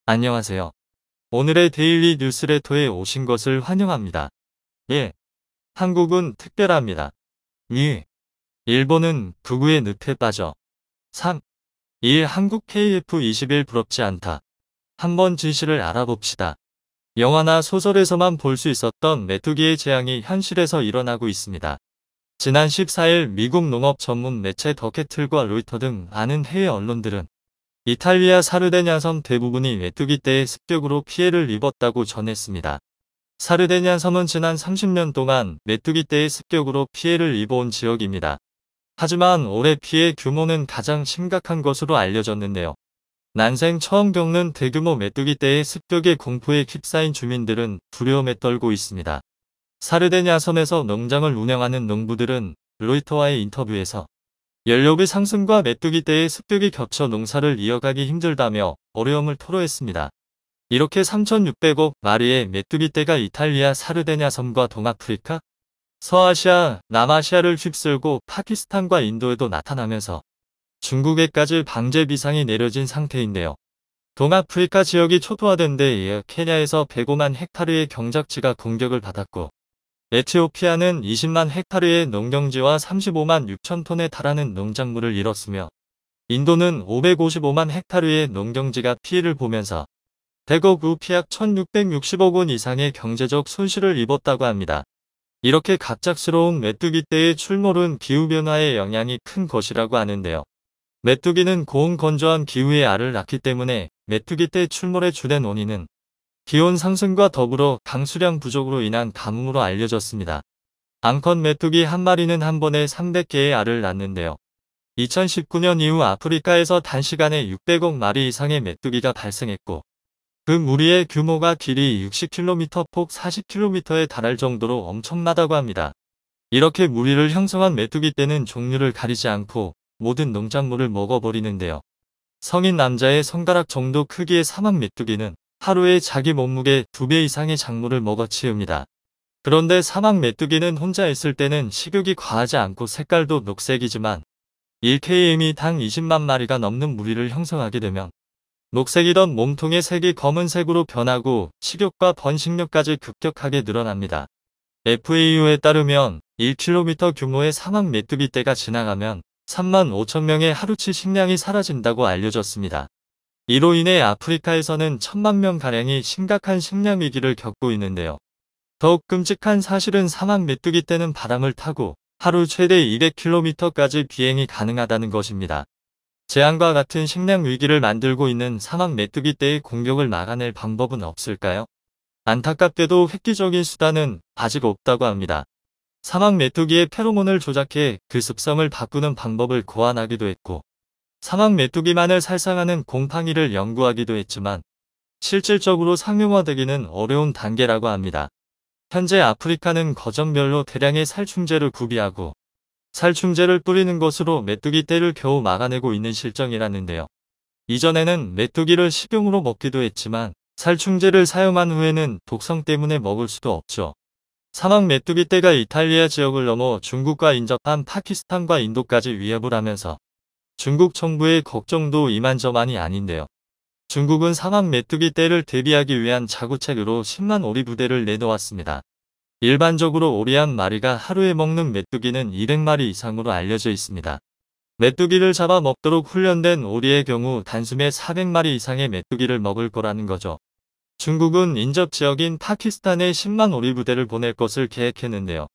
안녕하세요. 오늘의 데일리 뉴스레터에 오신 것을 환영합니다. 1. 한국은 특별합니다. 2. 일본은 극우의 늪에 빠져. 3. 1. 한국 KF21 부럽지 않다. 한번 진실을 알아봅시다. 영화나 소설에서만 볼 수 있었던 메뚜기의 재앙이 현실에서 일어나고 있습니다. 지난 14일 미국 농업 전문 매체 더캐틀과 로이터 등 많은 해외 언론들은 이탈리아 사르데냐 섬 대부분이 메뚜기떼의 습격으로 피해를 입었다고 전했습니다. 사르데냐 섬은 지난 30년 동안 메뚜기떼의 습격으로 피해를 입어온 지역입니다. 하지만 올해 피해 규모는 가장 심각한 것으로 알려졌는데요. 난생 처음 겪는 대규모 메뚜기떼의 습격의 공포에 휩싸인 주민들은 두려움에 떨고 있습니다. 사르데냐 섬에서 농장을 운영하는 농부들은 로이터와의 인터뷰에서 연료비 상승과 메뚜기떼의 습격이 겹쳐 농사를 이어가기 힘들다며 어려움을 토로했습니다. 이렇게 3,600억 마리의 메뚜기떼가 이탈리아 사르데냐 섬과 동아프리카, 서아시아, 남아시아를 휩쓸고 파키스탄과 인도에도 나타나면서 중국에까지 방제 비상이 내려진 상태인데요. 동아프리카 지역이 초토화된 데 이어 케냐에서 105만 헥타르의 경작지가 공격을 받았고, 에티오피아는 20만 헥타르의 농경지와 35만 6천 톤에 달하는 농작물을 잃었으며 인도는 555만 헥타르의 농경지가 피해를 보면서 대거 우피약 1,660억 원 이상의 경제적 손실을 입었다고 합니다. 이렇게 갑작스러운 메뚜기떼의 출몰은 기후변화의 영향이 큰 것이라고 하는데요. 메뚜기는 고온 건조한 기후의 알을 낳기 때문에 메뚜기떼 출몰의 주된 원인은 기온 상승과 더불어 강수량 부족으로 인한 가뭄으로 알려졌습니다. 암컷 메뚜기 한 마리는 한 번에 300개의 알을 낳는데요. 2019년 이후 아프리카에서 단시간에 600억 마리 이상의 메뚜기가 발생했고, 그 무리의 규모가 길이 60km, 폭 40km에 달할 정도로 엄청나다고 합니다. 이렇게 무리를 형성한 메뚜기떼는 종류를 가리지 않고 모든 농작물을 먹어버리는데요. 성인 남자의 손가락 정도 크기의 사막 메뚜기는 하루에 자기 몸무게 2배 이상의 작물을 먹어 치웁니다. 그런데 사막 메뚜기는 혼자 있을 때는 식욕이 과하지 않고 색깔도 녹색이지만 1km이 당 20만 마리가 넘는 무리를 형성하게 되면 녹색이던 몸통의 색이 검은색으로 변하고 식욕과 번식력까지 급격하게 늘어납니다. FAO에 따르면 1km 규모의 사막 메뚜기떼가 지나가면 3만 5천 명의 하루치 식량이 사라진다고 알려졌습니다. 이로 인해 아프리카에서는 1,000만 명가량이 심각한 식량 위기를 겪고 있는데요. 더욱 끔찍한 사실은 사막 메뚜기떼는 바람을 타고 하루 최대 200km까지 비행이 가능하다는 것입니다. 재앙과 같은 식량 위기를 만들고 있는 사막 메뚜기떼의 공격을 막아낼 방법은 없을까요? 안타깝게도 획기적인 수단은 아직 없다고 합니다. 사막 메뚜기의 페로몬을 조작해 그 습성을 바꾸는 방법을 고안하기도 했고, 사막 메뚜기만을 살상하는 곰팡이를 연구하기도 했지만 실질적으로 상용화되기는 어려운 단계라고 합니다. 현재 아프리카는 거점별로 대량의 살충제를 구비하고 살충제를 뿌리는 것으로 메뚜기떼를 겨우 막아내고 있는 실정이라는데요. 이전에는 메뚜기를 식용으로 먹기도 했지만 살충제를 사용한 후에는 독성 때문에 먹을 수도 없죠. 사막 메뚜기떼가 이탈리아 지역을 넘어 중국과 인접한 파키스탄과 인도까지 위협을 하면서 중국 정부의 걱정도 이만저만이 아닌데요. 중국은 사막 메뚜기떼를 대비하기 위한 자구책으로 10만 오리 부대를 내놓았습니다. 일반적으로 오리 한 마리가 하루에 먹는 메뚜기는 200마리 이상으로 알려져 있습니다. 메뚜기를 잡아 먹도록 훈련된 오리의 경우 단숨에 400마리 이상의 메뚜기를 먹을 거라는 거죠. 중국은 인접 지역인 파키스탄에 10만 오리 부대를 보낼 것을 계획했는데요.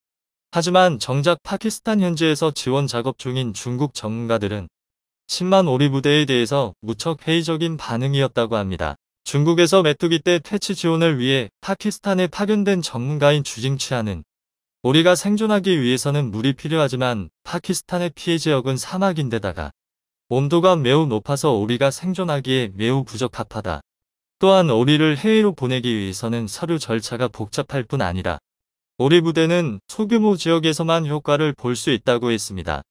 하지만 정작 파키스탄 현지에서 지원 작업 중인 중국 전문가들은 10만 오리 부대에 대해서 무척 회의적인 반응이었다고 합니다. 중국에서 메뚜기떼 퇴치 지원을 위해 파키스탄에 파견된 전문가인 주징치아는 오리가 생존하기 위해서는 물이 필요하지만 파키스탄의 피해 지역은 사막인데다가 온도가 매우 높아서 오리가 생존하기에 매우 부적합하다. 또한 오리를 해외로 보내기 위해서는 서류 절차가 복잡할 뿐 아니라 오리 부대는 소규모 지역에서만 효과를 볼 수 있다고 했습니다.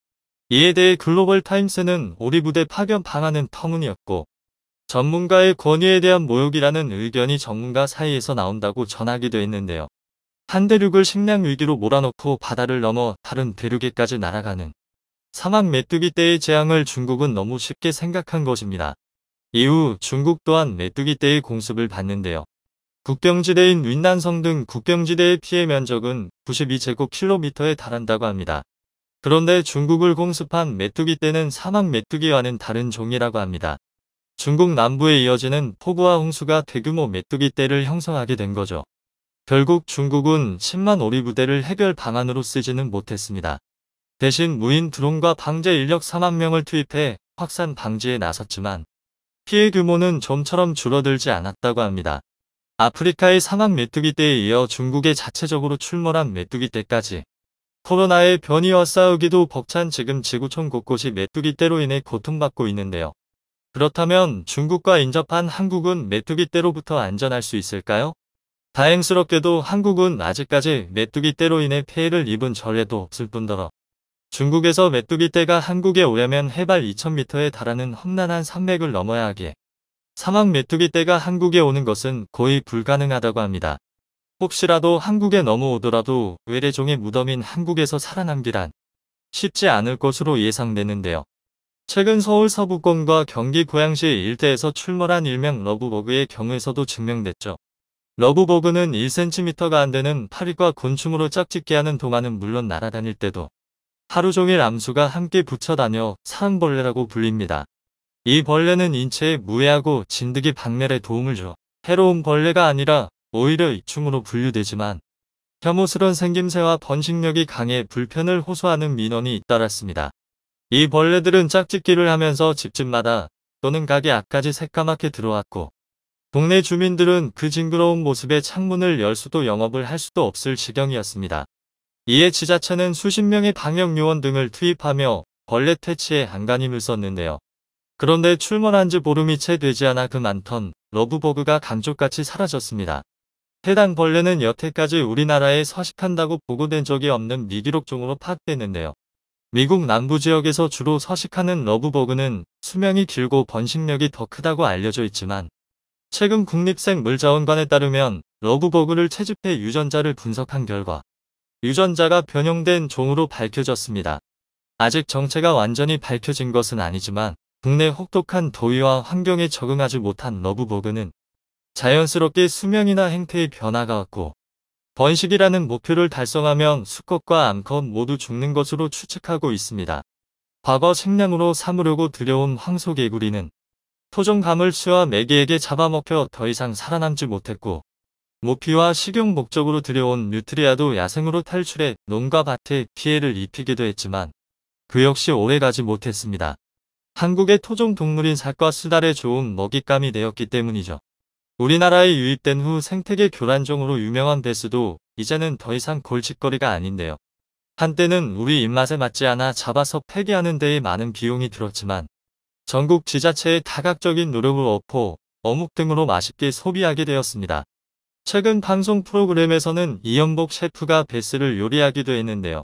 이에 대해 글로벌 타임스는 오리 부대 파견 방안은 터무니없고 전문가의 권위에 대한 모욕이라는 의견이 전문가 사이에서 나온다고 전하기도 했는데요. 한 대륙을 식량 위기로 몰아넣고 바다를 넘어 다른 대륙에까지 날아가는 사막 메뚜기떼의 재앙을 중국은 너무 쉽게 생각한 것입니다. 이후 중국 또한 메뚜기 떼의 공습을 받는데요. 국경지대인 윈난성 등 국경지대의 피해 면적은 92제곱킬로미터에 달한다고 합니다. 그런데 중국을 공습한 메뚜기 떼는 사막 메뚜기와는 다른 종이라고 합니다. 중국 남부에 이어지는 폭우와 홍수가 대규모 메뚜기 떼를 형성하게 된 거죠. 결국 중국은 10만 오리 부대를 해결 방안으로 쓰지는 못했습니다. 대신 무인 드론과 방제 인력 4만 명을 투입해 확산 방지에 나섰지만 피해 규모는 좀처럼 줄어들지 않았다고 합니다. 아프리카의 사막 메뚜기떼에 이어 중국에 자체적으로 출몰한 메뚜기떼까지 코로나의 변이와 싸우기도 벅찬 지금 지구촌 곳곳이 메뚜기떼로 인해 고통받고 있는데요. 그렇다면 중국과 인접한 한국은 메뚜기떼로부터 안전할 수 있을까요? 다행스럽게도 한국은 아직까지 메뚜기떼로 인해 피해를 입은 전례도 없을 뿐더러 중국에서 메뚜기떼가 한국에 오려면 해발 2000m에 달하는 험난한 산맥을 넘어야 하기에 사막 메뚜기떼가 한국에 오는 것은 거의 불가능하다고 합니다. 혹시라도 한국에 넘어오더라도 외래종의 무덤인 한국에서 살아남기란 쉽지 않을 것으로 예상되는데요. 최근 서울 서부권과 경기 고양시 일대에서 출몰한 일명 러브버그의 경우에서도 증명됐죠. 러브버그는 1cm가 안 되는 파리과 곤충으로 짝짓기 하는 동안은 물론 날아다닐 때도 하루 종일 암수가 함께 붙여다녀 사슴벌레라고 불립니다. 이 벌레는 인체에 무해하고 진드기 박멸에 도움을 줘 해로운 벌레가 아니라 오히려 익충으로 분류되지만 혐오스런 생김새와 번식력이 강해 불편을 호소하는 민원이 잇따랐습니다. 이 벌레들은 짝짓기를 하면서 집집마다 또는 가게 앞까지 새까맣게 들어왔고 동네 주민들은 그 징그러운 모습에 창문을 열 수도 영업을 할 수도 없을 지경이었습니다. 이에 지자체는 수십 명의 방역요원 등을 투입하며 벌레 퇴치에 안간힘을 썼는데요. 그런데 출몰한 지 보름이 채 되지 않아 그 많던 러브버그가 감쪽같이 사라졌습니다. 해당 벌레는 여태까지 우리나라에 서식한다고 보고된 적이 없는 미기록종으로 파악됐는데요. 미국 남부 지역에서 주로 서식하는 러브버그는 수명이 길고 번식력이 더 크다고 알려져 있지만 최근 국립생물자원관에 따르면 러브버그를 채집해 유전자를 분석한 결과 유전자가 변형된 종으로 밝혀졌습니다. 아직 정체가 완전히 밝혀진 것은 아니지만 국내 혹독한 더위와 환경에 적응하지 못한 러브버그는 자연스럽게 수명이나 행태의 변화가 없고 번식이라는 목표를 달성하면 수컷과 암컷 모두 죽는 것으로 추측하고 있습니다. 과거 식량으로 삼으려고 들여온 황소개구리는 토종 가물치와 메기에게 잡아먹혀 더 이상 살아남지 못했고 모피와 식용 목적으로 들여온 뉴트리아도 야생으로 탈출해 농가 밭에 피해를 입히기도 했지만 그 역시 오래가지 못했습니다. 한국의 토종 동물인 삭과 수달의 좋은 먹잇감이 되었기 때문이죠. 우리나라에 유입된 후 생태계 교란종으로 유명한 베스도 이제는 더 이상 골칫거리가 아닌데요. 한때는 우리 입맛에 맞지 않아 잡아서 폐기하는 데에 많은 비용이 들었지만 전국 지자체의 다각적인 노력을 얻고 어묵 등으로 맛있게 소비하게 되었습니다. 최근 방송 프로그램에서는 이연복 셰프가 베스를 요리하기도 했는데요.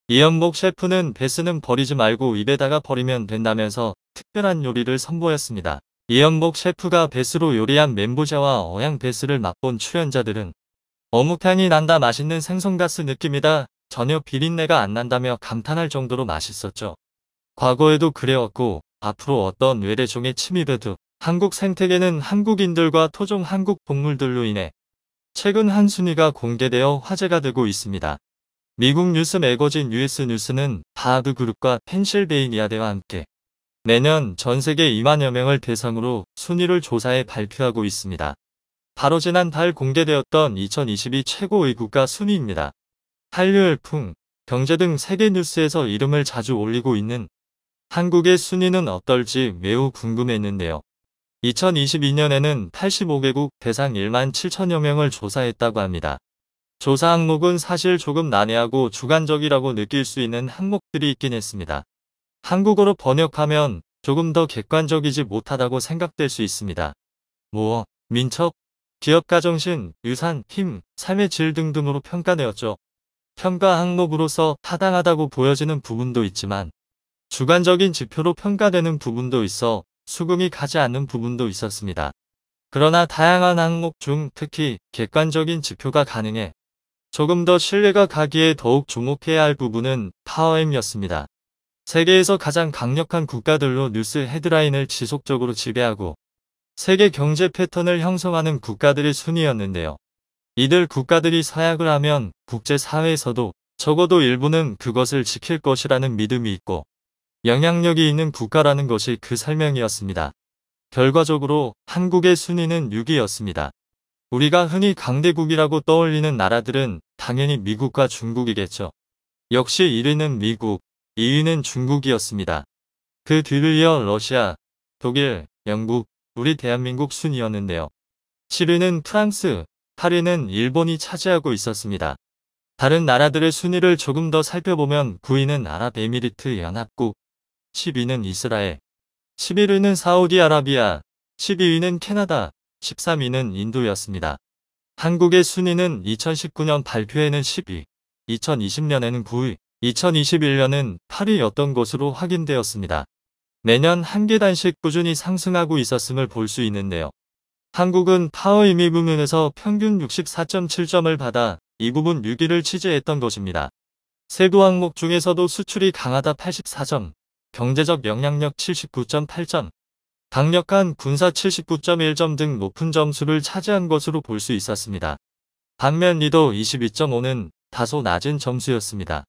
이연복 셰프는 베스는 버리지 말고 입에다가 버리면 된다면서 특별한 요리를 선보였습니다. 이연복 셰프가 베스로 요리한 멘보샤와 어양 베스를 맛본 출연자들은 어묵향이 난다, 맛있는 생선가스 느낌이다, 전혀 비린내가 안 난다며 감탄할 정도로 맛있었죠. 과거에도 그래왔고 앞으로 어떤 외래종의 침입에도 한국 생태계는 한국인들과 토종 한국 동물들로 인해 최근 한 순위가 공개되어 화제가 되고 있습니다. 미국 뉴스 매거진 US 뉴스는 바하드 그룹과 펜실베이니아대와 함께 내년 전 세계 2만여 명을 대상으로 순위를 조사해 발표하고 있습니다. 바로 지난달 공개되었던 2022 최고의 국가 순위입니다. 한류, 열풍, 경제 등 세계 뉴스에서 이름을 자주 올리고 있는 한국의 순위는 어떨지 매우 궁금했는데요. 2022년에는 85개국 대상 1만 7천여 명을 조사했다고 합니다. 조사 항목은 사실 조금 난해하고 주관적이라고 느낄 수 있는 항목들이 있긴 했습니다. 한국어로 번역하면 조금 더 객관적이지 못하다고 생각될 수 있습니다. 민첩, 기업가 정신, 유산, 힘, 삶의 질 등등으로 평가되었죠. 평가 항목으로서 타당하다고 보여지는 부분도 있지만 주관적인 지표로 평가되는 부분도 있어 수긍이 가지 않는 부분도 있었습니다. 그러나 다양한 항목 중 특히 객관적인 지표가 가능해 조금 더 신뢰가 가기에 더욱 주목해야 할 부분은 파워엠이었습니다. 세계에서 가장 강력한 국가들로 뉴스 헤드라인을 지속적으로 지배하고 세계 경제 패턴을 형성하는 국가들의 순위였는데요. 이들 국가들이 서약을 하면 국제사회에서도 적어도 일부는 그것을 지킬 것이라는 믿음이 있고 영향력이 있는 국가라는 것이 그 설명이었습니다. 결과적으로 한국의 순위는 6위였습니다. 우리가 흔히 강대국이라고 떠올리는 나라들은 당연히 미국과 중국이겠죠. 역시 1위는 미국, 2위는 중국이었습니다. 그 뒤를 이어 러시아, 독일, 영국, 우리 대한민국 순이었는데요. 7위는 프랑스, 8위는 일본이 차지하고 있었습니다. 다른 나라들의 순위를 조금 더 살펴보면 9위는 아랍에미리트 연합국, 10위는 이스라엘, 11위는 사우디아라비아, 12위는 캐나다, 13위는 인도였습니다. 한국의 순위는 2019년 발표에는 10위, 2020년에는 9위, 2021년은 8위였던 것으로 확인되었습니다. 매년 한 계단씩 꾸준히 상승하고 있었음을 볼 수 있는데요. 한국은 파워 임의 부문에서 평균 64.7점을 받아 이 부분 6위를 취재했던 것입니다. 세부 항목 중에서도 수출이 강하다 84점, 경제적 영향력 79.8점, 강력한 군사 79.1점 등 높은 점수를 차지한 것으로 볼 수 있었습니다. 반면 리더 22.5는 다소 낮은 점수였습니다.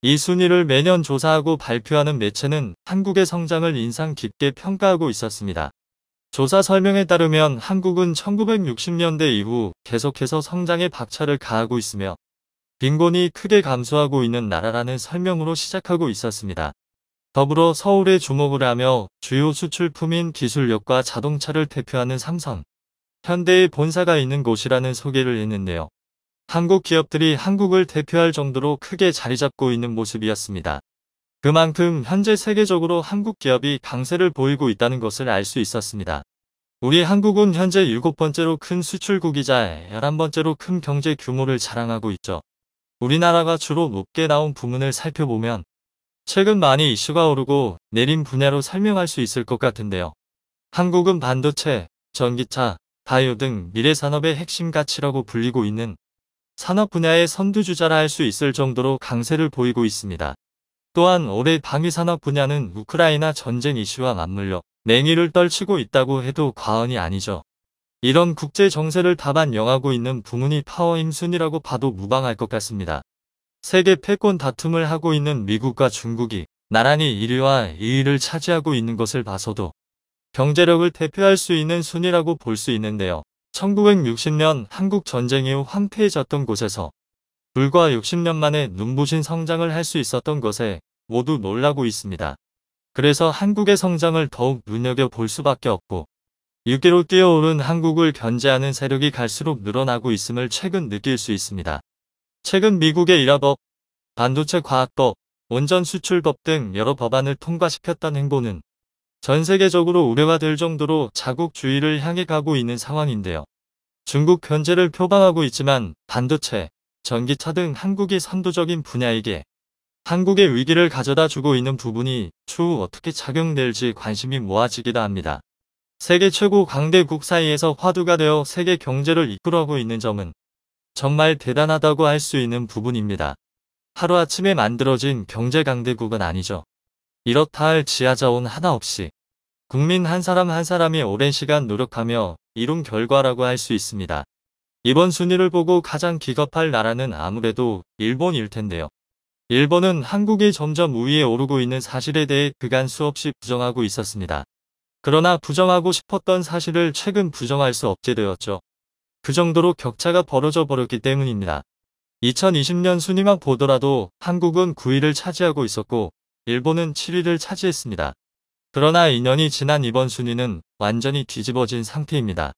이 순위를 매년 조사하고 발표하는 매체는 한국의 성장을 인상 깊게 평가하고 있었습니다. 조사 설명에 따르면 한국은 1960년대 이후 계속해서 성장에 박차를 가하고 있으며 빈곤이 크게 감소하고 있는 나라라는 설명으로 시작하고 있었습니다. 더불어 서울에 주목을 하며 주요 수출품인 기술력과 자동차를 대표하는 삼성, 현대의 본사가 있는 곳이라는 소개를 했는데요. 한국 기업들이 한국을 대표할 정도로 크게 자리 잡고 있는 모습이었습니다. 그만큼 현재 세계적으로 한국 기업이 강세를 보이고 있다는 것을 알 수 있었습니다. 우리 한국은 현재 7번째로 큰 수출국이자 11번째로 큰 경제 규모를 자랑하고 있죠. 우리나라가 주로 높게 나온 부문을 살펴보면 최근 많이 이슈가 오르고 내린 분야로 설명할 수 있을 것 같은데요. 한국은 반도체, 전기차, 바이오 등 미래산업의 핵심 가치라고 불리고 있는 산업 분야의 선두주자라 할 수 있을 정도로 강세를 보이고 있습니다. 또한 올해 방위산업 분야는 우크라이나 전쟁 이슈와 맞물려 냉위를 떨치고 있다고 해도 과언이 아니죠. 이런 국제 정세를 다반영하고 있는 부문이 파워임 순위라고 봐도 무방할 것 같습니다. 세계 패권 다툼을 하고 있는 미국과 중국이 나란히 1위와 2위를 차지하고 있는 것을 봐서도 경제력을 대표할 수 있는 순위라고 볼 수 있는데요. 1960년 한국 전쟁 이후 황폐해졌던 곳에서 불과 60년 만에 눈부신 성장을 할 수 있었던 것에 모두 놀라고 있습니다. 그래서 한국의 성장을 더욱 눈여겨볼 수밖에 없고 6위로 뛰어오른 한국을 견제하는 세력이 갈수록 늘어나고 있음을 최근 느낄 수 있습니다. 최근 미국의 일하법, 반도체 과학법, 원전 수출법 등 여러 법안을 통과시켰던 행보는 전 세계적으로 우려가 될 정도로 자국주의를 향해 가고 있는 상황인데요. 중국 견제를 표방하고 있지만 반도체, 전기차 등 한국이 선도적인 분야이기에 한국의 위기를 가져다 주고 있는 부분이 추후 어떻게 작용될지 관심이 모아지기도 합니다. 세계 최고 강대국 사이에서 화두가 되어 세계 경제를 이끌어가고 있는 점은 정말 대단하다고 할 수 있는 부분입니다. 하루아침에 만들어진 경제 강대국은 아니죠. 이렇다 할 지하자원 하나 없이 국민 한 사람 한 사람이 오랜 시간 노력하며 이룬 결과라고 할 수 있습니다. 이번 순위를 보고 가장 기겁할 나라는 아무래도 일본일 텐데요. 일본은 한국이 점점 우위에 오르고 있는 사실에 대해 그간 수없이 부정하고 있었습니다. 그러나 부정하고 싶었던 사실을 최근 부정할 수 없게 되었죠. 그 정도로 격차가 벌어져 버렸기 때문입니다. 2020년 순위만 보더라도 한국은 9위를 차지하고 있었고 일본은 7위를 차지했습니다. 그러나 2년이 지난 이번 순위는 완전히 뒤집어진 상태입니다.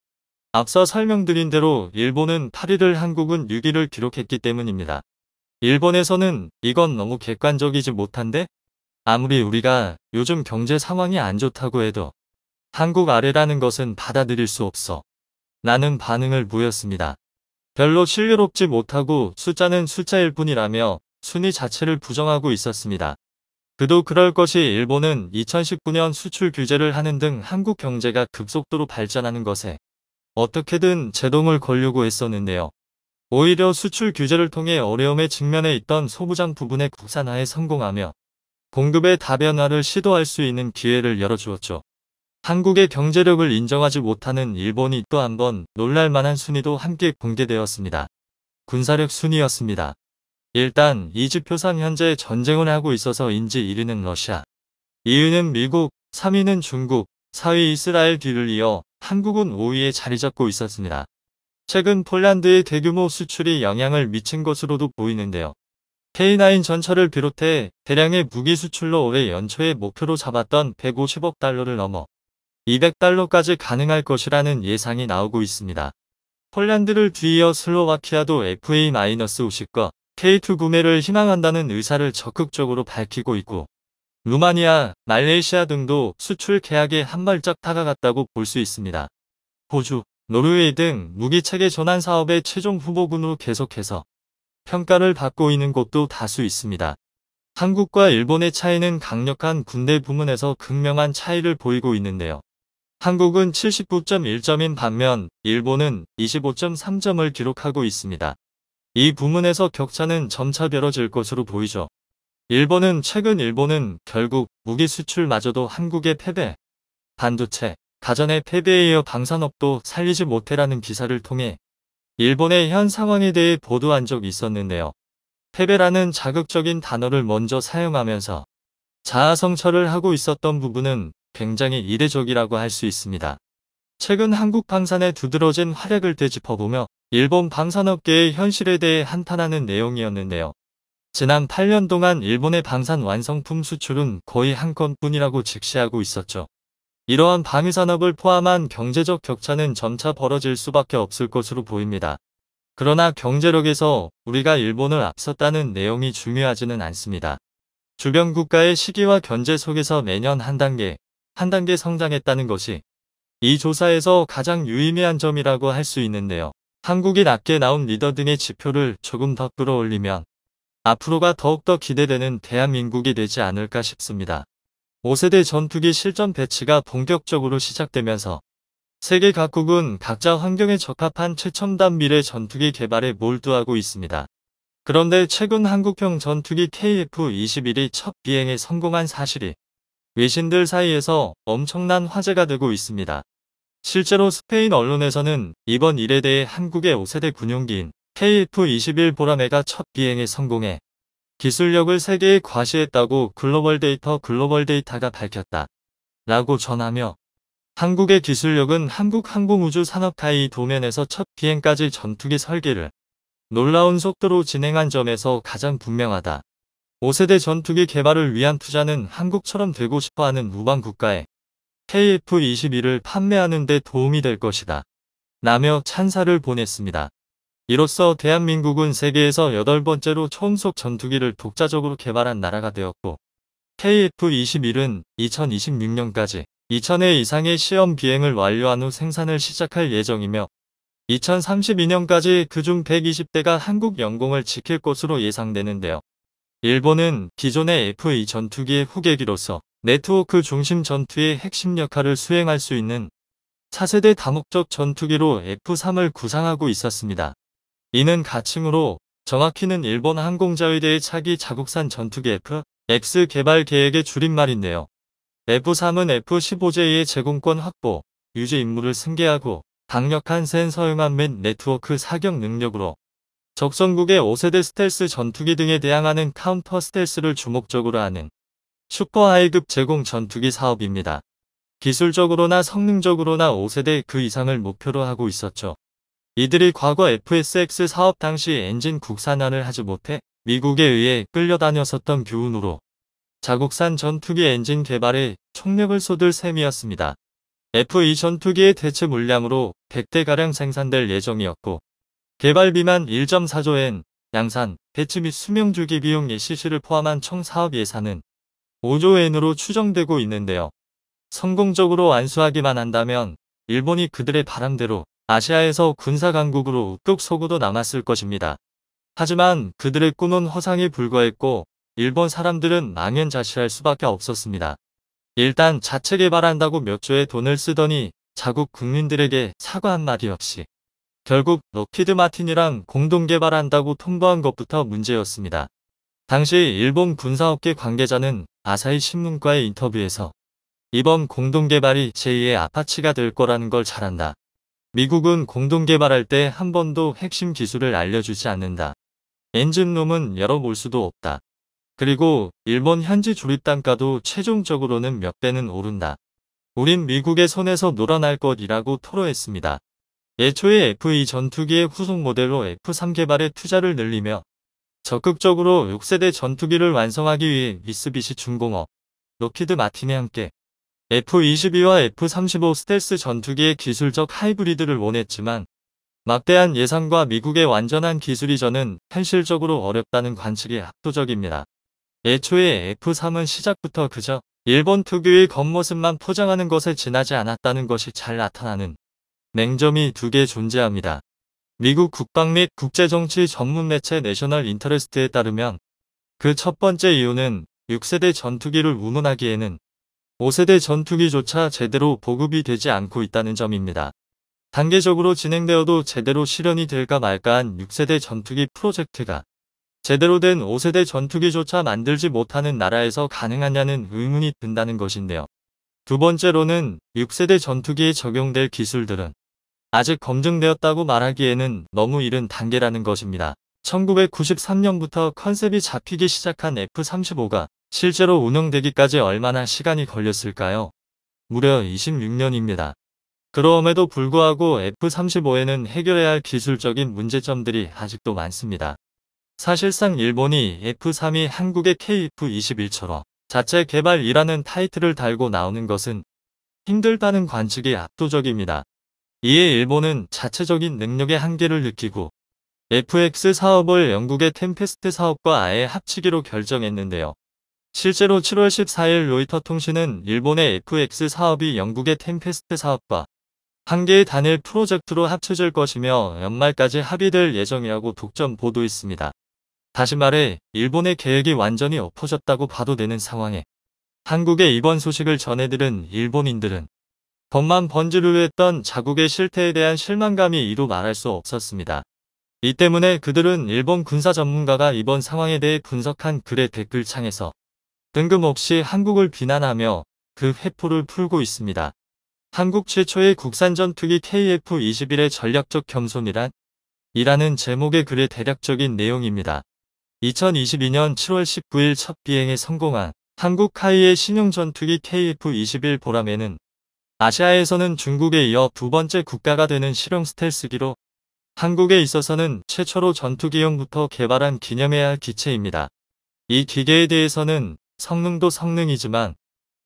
앞서 설명드린 대로 일본은 8위를 한국은 6위를 기록했기 때문입니다. 일본에서는 이건 너무 객관적이지 못한데? 아무리 우리가 요즘 경제 상황이 안 좋다고 해도 한국 아래라는 것은 받아들일 수 없어. 라는 반응을 보였습니다. 별로 신뢰롭지 못하고 숫자는 숫자일 뿐이라며 순위 자체를 부정하고 있었습니다. 그도 그럴 것이 일본은 2019년 수출 규제를 하는 등 한국 경제가 급속도로 발전하는 것에 어떻게든 제동을 걸려고 했었는데요. 오히려 수출 규제를 통해 어려움에 직면해 있던 소부장 부분의 국산화에 성공하며 공급의 다변화를 시도할 수 있는 기회를 열어주었죠. 한국의 경제력을 인정하지 못하는 일본이 또 한 번 놀랄만한 순위도 함께 공개되었습니다. 군사력 순위였습니다. 일단 이 지표상 현재 전쟁을 하고 있어서인지 1위는 러시아, 2위는 미국, 3위는 중국, 4위 이스라엘 뒤를 이어 한국은 5위에 자리 잡고 있었습니다. 최근 폴란드의 대규모 수출이 영향을 미친 것으로도 보이는데요. K9 전차를 비롯해 대량의 무기 수출로 올해 연초에 목표로 잡았던 150억 달러를 넘어 200달러까지 가능할 것이라는 예상이 나오고 있습니다. 폴란드를 뒤이어 슬로바키아도 FA-50과 K2 구매를 희망한다는 의사를 적극적으로 밝히고 있고, 루마니아, 말레이시아 등도 수출 계약에 한 발짝 다가갔다고 볼 수 있습니다. 호주, 노르웨이 등 무기체계 전환 사업의 최종 후보군으로 계속해서 평가를 받고 있는 곳도 다수 있습니다. 한국과 일본의 차이는 강력한 군대 부문에서 극명한 차이를 보이고 있는데요. 한국은 79.1점인 반면 일본은 25.3점을 기록하고 있습니다. 이 부문에서 격차는 점차 벌어질 것으로 보이죠. 일본은 결국 무기 수출마저도 한국의 패배, 반도체, 가전의 패배에 이어 방산업도 살리지 못해라는 기사를 통해 일본의 현 상황에 대해 보도한 적이 있었는데요. 패배라는 자극적인 단어를 먼저 사용하면서 자아성찰을 하고 있었던 부분은 굉장히 이례적이라고 할 수 있습니다. 최근 한국 방산의 두드러진 활약을 되짚어보며 일본 방산업계의 현실에 대해 한탄하는 내용이었는데요. 지난 8년 동안 일본의 방산 완성품 수출은 거의 한 건뿐이라고 직시하고 있었죠. 이러한 방위산업을 포함한 경제적 격차는 점차 벌어질 수밖에 없을 것으로 보입니다. 그러나 경제력에서 우리가 일본을 앞섰다는 내용이 중요하지는 않습니다. 주변 국가의 시기와 견제 속에서 매년 한 단계 성장했다는 것이 이 조사에서 가장 유의미한 점이라고 할 수 있는데요. 한국이 낮게 나온 리더 등의 지표를 조금 더 끌어올리면 앞으로가 더욱더 기대되는 대한민국이 되지 않을까 싶습니다. 5세대 전투기 실전 배치가 본격적으로 시작되면서 세계 각국은 각자 환경에 적합한 최첨단 미래 전투기 개발에 몰두하고 있습니다. 그런데 최근 한국형 전투기 KF-21이 첫 비행에 성공한 사실이 외신들 사이에서 엄청난 화제가 되고 있습니다. 실제로 스페인 언론에서는 이번 일에 대해 한국의 5세대 군용기인 KF-21 보라매가 첫 비행에 성공해 기술력을 세계에 과시했다고 글로벌 데이터가 밝혔다. 라고 전하며 한국의 기술력은 한국항공우주산업타이 도면에서 첫 비행까지 전투기 설계를 놀라운 속도로 진행한 점에서 가장 분명하다. 5세대 전투기 개발을 위한 투자는 한국처럼 되고 싶어하는 우방 국가에 KF-21을 판매하는 데 도움이 될 것이다. 라며 찬사를 보냈습니다. 이로써 대한민국은 세계에서 8번째로 초음속 전투기를 독자적으로 개발한 나라가 되었고 KF-21은 2026년까지 2000회 이상의 시험 비행을 완료한 후 생산을 시작할 예정이며 2032년까지 그중 120대가 한국 영공을 지킬 것으로 예상되는데요. 일본은 기존의 F2 전투기의 후계기로서 네트워크 중심 전투의 핵심 역할을 수행할 수 있는 차세대 다목적 전투기로 F3을 구상하고 있었습니다. 이는 가칭으로 정확히는 일본 항공자위대의 차기 자국산 전투기 F-X 개발 계획의 줄임말인데요. F3은 F-15J의 제공권 확보, 유지 임무를 승계하고 강력한 센서 융합 및 네트워크 사격 능력으로 적성국의 5세대 스텔스 전투기 등에 대항하는 카운터 스텔스를 주목적으로 하는 슈퍼 하이급 제공 전투기 사업입니다. 기술적으로나 성능적으로나 5세대 그 이상을 목표로 하고 있었죠. 이들이 과거 FSX 사업 당시 엔진 국산화를 하지 못해 미국에 의해 끌려다녔었던 교훈으로 자국산 전투기 엔진 개발에 총력을 쏟을 셈이었습니다. F2 전투기의 대체 물량으로 100대가량 생산될 예정이었고 개발비만 1.4조엔, 양산, 배치 및 수명주기 비용 예시시를 포함한 총 사업 예산은 5조엔으로 추정되고 있는데요. 성공적으로 완수하기만 한다면 일본이 그들의 바람대로 아시아에서 군사강국으로 우뚝 서고도 남았을 것입니다. 하지만 그들의 꿈은 허상에 불과했고 일본 사람들은 망연자실할 수밖에 없었습니다. 일단 자체 개발한다고 몇 조의 돈을 쓰더니 자국 국민들에게 사과 한마디 없이 결국 록히드 마틴이랑 공동 개발한다고 통보한 것부터 문제였습니다. 당시 일본 군사업계 관계자는 아사히 신문과의 인터뷰에서 이번 공동개발이 제2의 아파치가 될 거라는 걸 잘 안다. 미국은 공동개발할 때 한 번도 핵심 기술을 알려주지 않는다. 엔진룸은 열어볼 수도 없다. 그리고 일본 현지 조립 단가도 최종적으로는 몇 배는 오른다. 우린 미국의 손에서 놀아날 것이라고 토로했습니다. 애초에 F2 전투기의 후속 모델로 F3 개발에 투자를 늘리며 적극적으로 6세대 전투기를 완성하기 위해 미쓰비시 중공업, 록히드 마틴에 함께 F-22와 F-35 스텔스 전투기의 기술적 하이브리드를 원했지만 막대한 예산과 미국의 완전한 기술 이전은 현실적으로 어렵다는 관측이 압도적입니다. 애초에 F-3은 시작부터 그저 일본 특유의 겉모습만 포장하는 것에 지나지 않았다는 것이 잘 나타나는 맹점이 두 개 존재합니다. 미국 국방 및 국제정치 전문 매체 내셔널 인터레스트에 따르면 그 첫 번째 이유는 6세대 전투기를 운운하기에는 5세대 전투기조차 제대로 보급이 되지 않고 있다는 점입니다. 단계적으로 진행되어도 제대로 실현이 될까 말까한 6세대 전투기 프로젝트가 제대로 된 5세대 전투기조차 만들지 못하는 나라에서 가능하냐는 의문이 든다는 것인데요. 두 번째로는 6세대 전투기에 적용될 기술들은 아직 검증되었다고 말하기에는 너무 이른 단계라는 것입니다. 1993년부터 컨셉이 잡히기 시작한 F-35가 실제로 운영되기까지 얼마나 시간이 걸렸을까요? 무려 26년입니다. 그럼에도 불구하고 F-35에는 해결해야 할 기술적인 문제점들이 아직도 많습니다. 사실상 일본이 F-3이 한국의 KF-21처럼 자체 개발이라는 타이틀을 달고 나오는 것은 힘들다는 관측이 압도적입니다. 이에 일본은 자체적인 능력의 한계를 느끼고 FX 사업을 영국의 템페스트 사업과 아예 합치기로 결정했는데요. 실제로 7월 14일 로이터 통신은 일본의 FX 사업이 영국의 템페스트 사업과 한 개의 단일 프로젝트로 합쳐질 것이며 연말까지 합의될 예정이라고 독점 보도했습니다. 다시 말해 일본의 계획이 완전히 엎어졌다고 봐도 되는 상황에 한국의 이번 소식을 전해들은 일본인들은 겉만 번지르르했던 자국의 실태에 대한 실망감이 이루 말할 수 없었습니다. 이 때문에 그들은 일본 군사 전문가가 이번 상황에 대해 분석한 글의 댓글창에서 뜬금없이 한국을 비난하며 그 회포를 풀고 있습니다. 한국 최초의 국산 전투기 KF-21의 전략적 겸손이란? 이라는 제목의 글의 대략적인 내용입니다. 2022년 7월 19일 첫 비행에 성공한 한국 카이의 신형 전투기 KF-21 보람에는 아시아에서는 중국에 이어 두 번째 국가가 되는 실용 스텔스기로 한국에 있어서는 최초로 전투기용부터 개발한 기념해야 할 기체입니다. 이 기계에 대해서는 성능도 성능이지만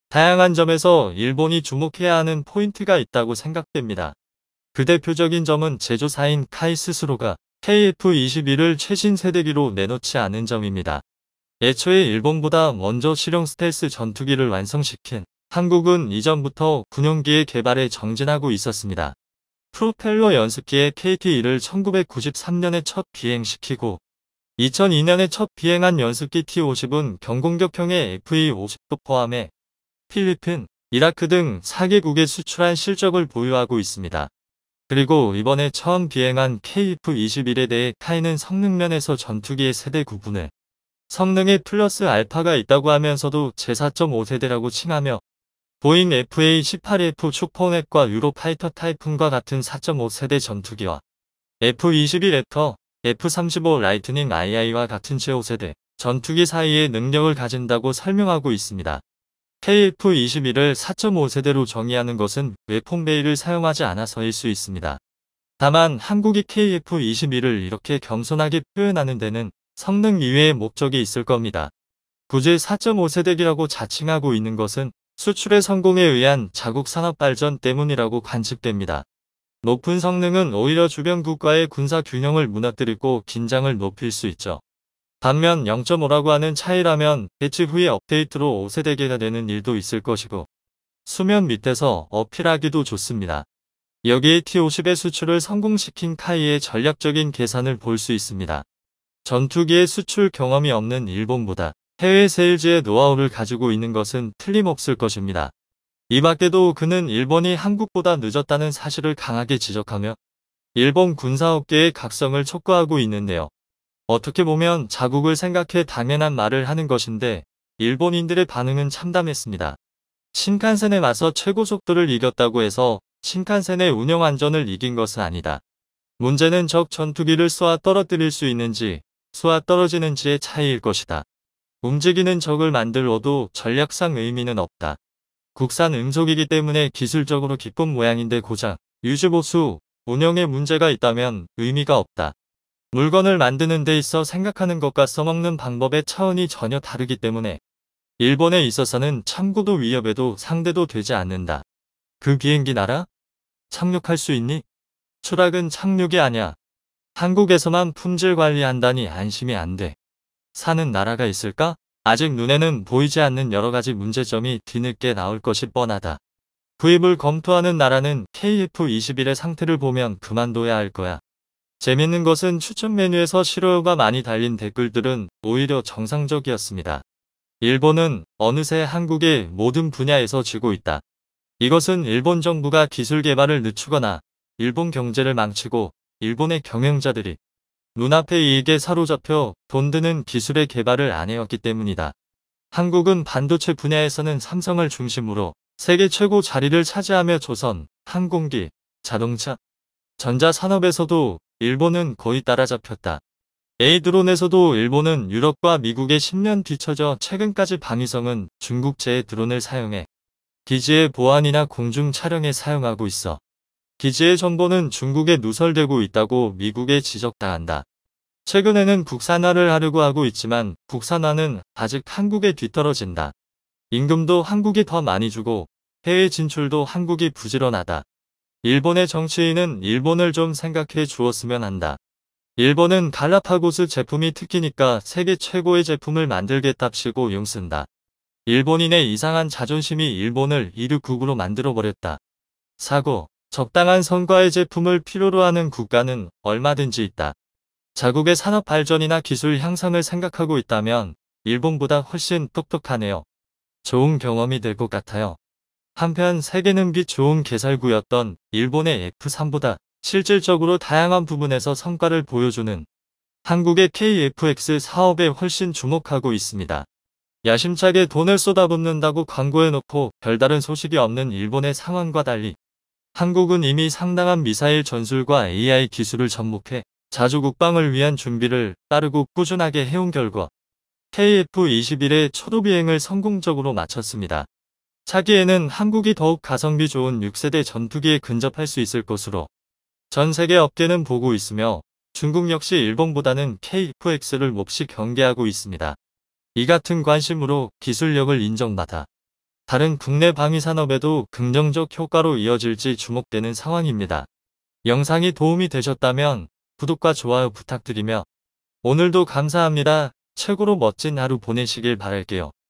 다양한 점에서 일본이 주목해야 하는 포인트가 있다고 생각됩니다. 그 대표적인 점은 제조사인 카이 스스로가 KF-21을 최신 세대기로 내놓지 않은 점입니다. 애초에 일본보다 먼저 실용 스텔스 전투기를 완성시킨 한국은 이전부터 군용기의 개발에 정진하고 있었습니다. 프로펠러 연습기의 KT-1을 1993년에 첫 비행시키고 2002년에 첫 비행한 연습기 T-50은 경공격형의 FE-50도 포함해 필리핀, 이라크 등 4개국에 수출한 실적을 보유하고 있습니다. 그리고 이번에 처음 비행한 KF-21에 대해 카이는 성능면에서 전투기의 세대 구분을 성능에 플러스 알파가 있다고 하면서도 제4.5세대라고 칭하며 보잉 FA-18F 슈퍼넷과 유로파이터 타이푼과 같은 4.5세대 전투기와 F-21 래터, F-35 라이트닝 II와 같은 제5세대 전투기 사이의 능력을 가진다고 설명하고 있습니다. KF-21을 4.5세대로 정의하는 것은 웨폰베이를 사용하지 않아서일 수 있습니다. 다만 한국이 KF-21을 이렇게 겸손하게 표현하는 데는 성능 이외의 목적이 있을 겁니다. 굳이 4.5세대기라고 자칭하고 있는 것은 수출의 성공에 의한 자국 산업 발전 때문이라고 관측됩니다. 높은 성능은 오히려 주변 국가의 군사 균형을 무너뜨리고 긴장을 높일 수 있죠. 반면 0.5라고 하는 차이라면 배치 후에 업데이트로 5세대기가 되는 일도 있을 것이고 수면 밑에서 어필하기도 좋습니다. 여기에 T-50의 수출을 성공시킨 카이의 전략적인 계산을 볼 수 있습니다. 전투기의 수출 경험이 없는 일본보다 해외 세일즈의 노하우를 가지고 있는 것은 틀림없을 것입니다. 이 밖에도 그는 일본이 한국보다 늦었다는 사실을 강하게 지적하며 일본 군사업계의 각성을 촉구하고 있는데요. 어떻게 보면 자국을 생각해 당연한 말을 하는 것인데 일본인들의 반응은 참담했습니다. 신칸센에 맞서 최고 속도를 이겼다고 해서 신칸센의 운영 안전을 이긴 것은 아니다. 문제는 적 전투기를 쏘아 떨어뜨릴 수 있는지, 쏘아 떨어지는지의 차이일 것이다. 움직이는 적을 만들어도 전략상 의미는 없다. 국산 음속이기 때문에 기술적으로 기쁜 모양인데 고작 유지보수, 운영에 문제가 있다면 의미가 없다. 물건을 만드는 데 있어 생각하는 것과 써먹는 방법의 차원이 전혀 다르기 때문에 일본에 있어서는 참고도 위협에도 상대도 되지 않는다. 그 비행기 날아? 착륙할 수 있니? 추락은 착륙이 아니야. 한국에서만 품질 관리한다니 안심이 안 돼. 사는 나라가 있을까? 아직 눈에는 보이지 않는 여러 가지 문제점이 뒤늦게 나올 것이 뻔하다. 구입을 검토하는 나라는 KF-21의 상태를 보면 그만둬야 할 거야. 재밌는 것은 추천 메뉴에서 싫어요가 많이 달린 댓글들은 오히려 정상적이었습니다. 일본은 어느새 한국의 모든 분야에서 쥐고 있다. 이것은 일본 정부가 기술 개발을 늦추거나 일본 경제를 망치고 일본의 경영자들이 눈앞의 이익에 사로잡혀 돈 드는 기술의 개발을 안 해왔기 때문이다. 한국은 반도체 분야에서는 삼성을 중심으로 세계 최고 자리를 차지하며 조선, 항공기, 자동차, 전자산업에서도 일본은 거의 따라잡혔다. A 드론에서도 일본은 유럽과 미국에 10년 뒤처져 최근까지 방위성은 중국제의 드론을 사용해 기지의 보안이나 공중 촬영에 사용하고 있어. 기지의 정보는 중국에 누설되고 있다고 미국에 지적당한다. 최근에는 국산화를 하려고 하고 있지만 국산화는 아직 한국에 뒤떨어진다. 임금도 한국이 더 많이 주고 해외 진출도 한국이 부지런하다. 일본의 정치인은 일본을 좀 생각해 주었으면 한다. 일본은 갈라파고스 제품이 특기니까 세계 최고의 제품을 만들겠답시고 용쓴다. 일본인의 이상한 자존심이 일본을 이륙국으로 만들어버렸다. 사고, 적당한 성과의 제품을 필요로 하는 국가는 얼마든지 있다. 자국의 산업 발전이나 기술 향상을 생각하고 있다면 일본보다 훨씬 똑똑하네요. 좋은 경험이 될 것 같아요. 한편 세계는 빛 좋은 개살구였던 일본의 F3보다 실질적으로 다양한 부분에서 성과를 보여주는 한국의 KF-X 사업에 훨씬 주목하고 있습니다. 야심차게 돈을 쏟아붓는다고 광고해놓고 별다른 소식이 없는 일본의 상황과 달리 한국은 이미 상당한 미사일 전술과 AI 기술을 접목해 자주 국방을 위한 준비를 빠르고 꾸준하게 해온 결과 KF-21의 초도 비행을 성공적으로 마쳤습니다. 차기에는 한국이 더욱 가성비 좋은 6세대 전투기에 근접할 수 있을 것으로 전 세계 업계는 보고 있으며 중국 역시 일본보다는 KF-X를 몹시 경계하고 있습니다. 이 같은 관심으로 기술력을 인정받아 다른 국내 방위산업에도 긍정적 효과로 이어질지 주목되는 상황입니다. 영상이 도움이 되셨다면 구독과 좋아요 부탁드리며 오늘도 감사합니다. 최고로 멋진 하루 보내시길 바랄게요.